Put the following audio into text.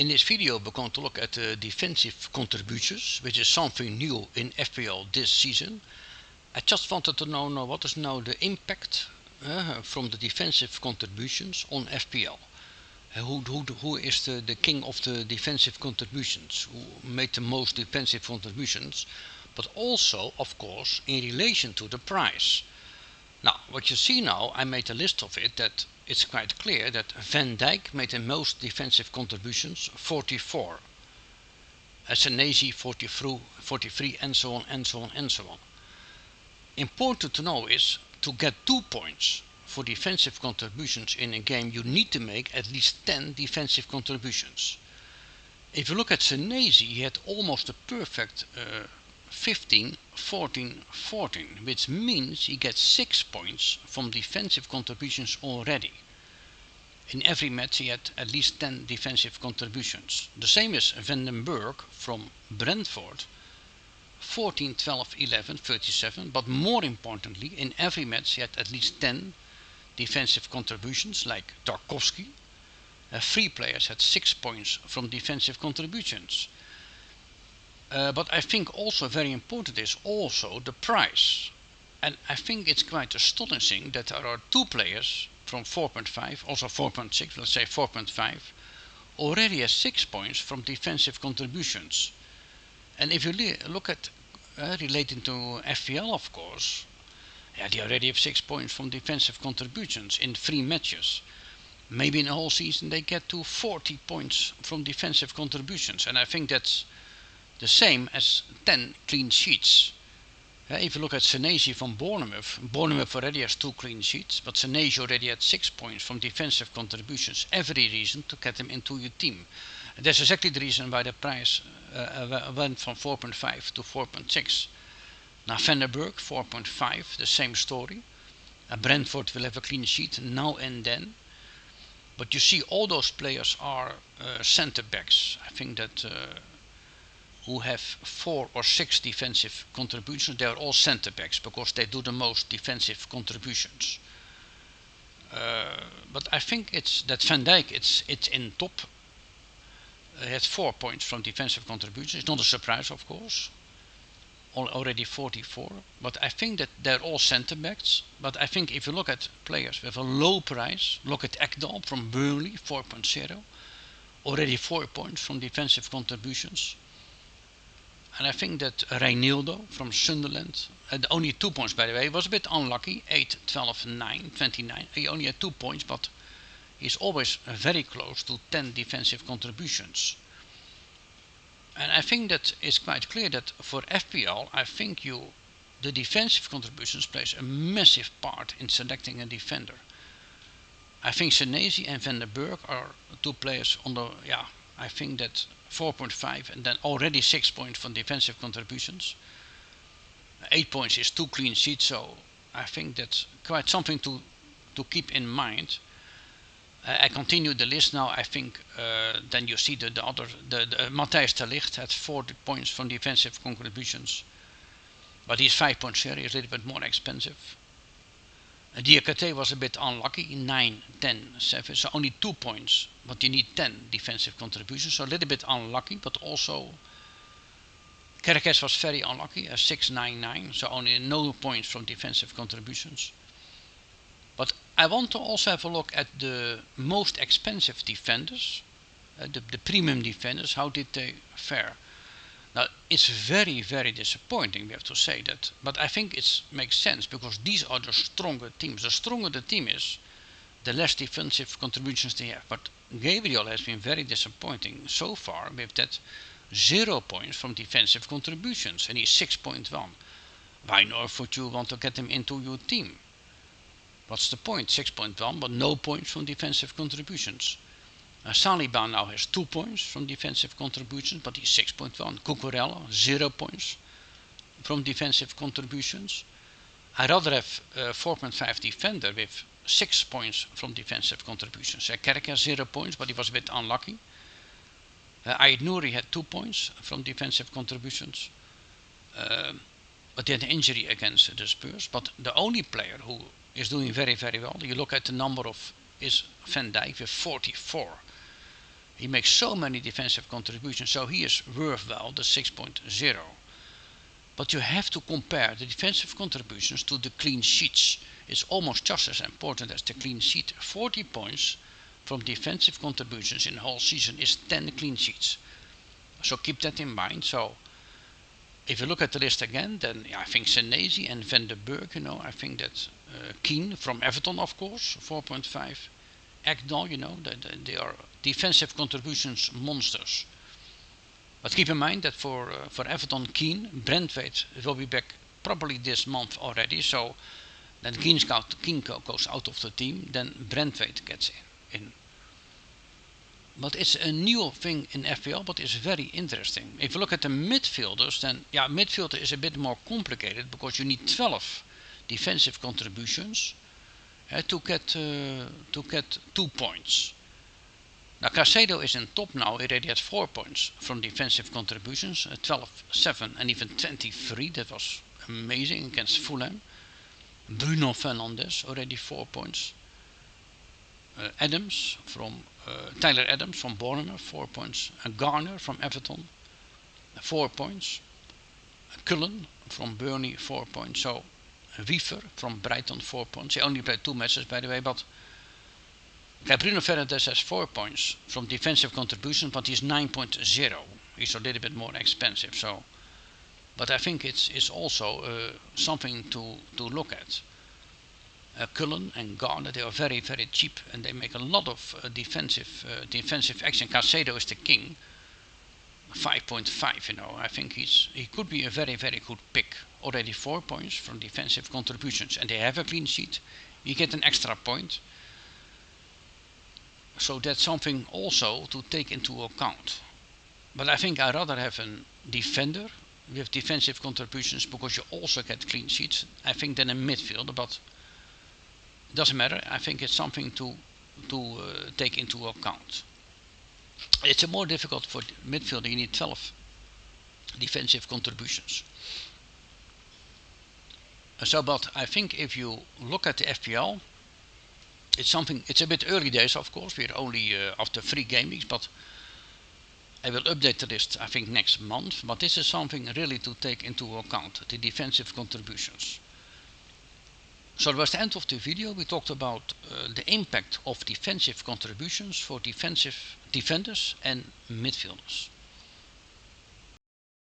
In this video we're going to look at the defensive contributions, which is something new in FPL this season. I just wanted to know what is now the impact from the defensive contributions on FPL. Who is the king of the defensive contributions? Who made the most defensive contributions? But also, of course, in relation to the price. Now, what you see now, I made a list of it, that it's quite clear that Van Dijk made the most defensive contributions, 44. Senesi 43, and so on, and so on, and so on. Important to know is, to get 2 points for defensive contributions in a game, you need to make at least 10 defensive contributions. If you look at Senesi, he had almost a perfect 15, 14, 14, which means he gets 6 points from defensive contributions already. In every match he had at least 10 defensive contributions. The same as Van den Berg from Brentford, 14, 12, 11, 37, but more importantly, in every match he had at least 10 defensive contributions, like Tarkowski. 3 players had 6 points from defensive contributions. But I think also very important is also the price. And I think it's quite astonishing that there are 2 players from 4.5, also 4.6, let's say 4.5, already has 6 points from defensive contributions. And if you look at relating to FPL, of course, they already have 6 points from defensive contributions in 3 matches. Maybe in a whole season they get to 40 points from defensive contributions. And I think that's the same as 10 clean sheets. If you look at Senesi from Bournemouth already has 2 clean sheets, but Senesi already had 6 points from defensive contributions. Every reason to get him into your team. And that's exactly the reason why the price went from 4.5 to 4.6. Now Van den Berg 4.5, the same story. Brentford will have a clean sheet now and then. But you see, all those players are centre backs. I think that who have 4 or 6 defensive contributions, they are all centre backs because they do the most defensive contributions. But I think it's that Van Dijk it's in top. He had 4 points from defensive contributions. It's not a surprise, of course. Already 44. But I think that they're all centre backs. But I think if you look at players with a low price, look at Ekdal from Burnley, 4.0, already 4 points from defensive contributions. And I think that Reinildo from Sunderland had only 2 points, by the way. He was a bit unlucky, 8, 12, 9, 29. He only had 2 points, but he's always very close to 10 defensive contributions. And I think that it's quite clear that for FPL, I think the defensive contributions plays a massive part in selecting a defender. I think Senesi and Van den Berg are 2 players on the, I think that 4.5 and then already 6 points from defensive contributions. 8 points is 2 clean sheets, so I think that's quite something to keep in mind. I continue the list now. I think then you see the other, Matthijs de Ligt had 40 points from defensive contributions, but he's 5.0, he's a little bit more expensive. Diakate was a bit unlucky, 9, 10, 7, so only 2 points, but you need 10 defensive contributions, so a little bit unlucky, but also Kerkez was very unlucky, 6, 9, 9, so only no points from defensive contributions. But I want to also have a look at the most expensive defenders, the premium defenders, how did they fare? Now, it's very, very disappointing, we have to say that. But I think it makes sense, because these are the stronger teams. The stronger the team is, the less defensive contributions they have. But Gabriel has been very disappointing so far with that 0 points from defensive contributions. And he's 6.1. Why not would you want to get him into your team? What's the point? 6.1, but no points from defensive contributions. Saliba now has 2 points from defensive contributions, but he's 6.1. Cucurella, 0 points from defensive contributions. I'd rather have a 4.5 defender with 6 points from defensive contributions. Kerkez 0 points, but he was a bit unlucky. Ait Nouri had 2 points from defensive contributions. But he had an injury against the Spurs. But the only player who is doing very, very well, you look at the number of, is Van Dijk with 44. He makes so many defensive contributions, so he is worth well the 6.0. But you have to compare the defensive contributions to the clean sheets. It's almost just as important as the clean sheet. 40 points from defensive contributions in the whole season is 10 clean sheets. So keep that in mind. So if you look at the list again, then I think Senesi and Van der Burg, I think that Keane from Everton, of course, 4.5. Ekdal, they are defensive contributions monsters. But keep in mind that for Everton, Keane, Brentwaite will be back probably this month already. So then Keane goes out of the team, then Brentwaite gets in. But it's a new thing in FPL, but it's very interesting. If you look at the midfielders, then midfielder is a bit more complicated because you need 12 defensive contributions to get 2 points. Now Caicedo is in top now, already at 4 points from defensive contributions, 12, 7 and even 23, that was amazing against Fulham. Bruno Fernandes already 4 points. Tyler Adams from Bournemouth, 4 points. Garner from Everton, 4 points. Cullen from Burnley, 4 points. So Wiever from Brighton, 4 points. He only played 2 matches, by the way, but Bruno Fernandes has 4 points from defensive contribution, but he's 9.0. He's a little bit more expensive. So, but I think it's also something to look at. Cullen and Garner, they are very, very cheap, and they make a lot of defensive action. Caicedo is the king, 5.5. I think he could be a very, very good pick. Already 4 points from defensive contributions, and they have a clean sheet. You get an extra point. So that's something also to take into account. But I think I'd rather have a defender with defensive contributions because you also get clean sheets, I think, than a midfielder. But it doesn't matter. I think it's something to take into account. It's more difficult for midfielder. You need 12 defensive contributions. So, but I think if you look at the FPL, it's a bit early days, of course. We're only after 3 game weeks, but I will update the list, I think, next month. But this is something really to take into account, the defensive contributions. So that was the end of the video. We talked about the impact of defensive contributions for defenders and midfielders.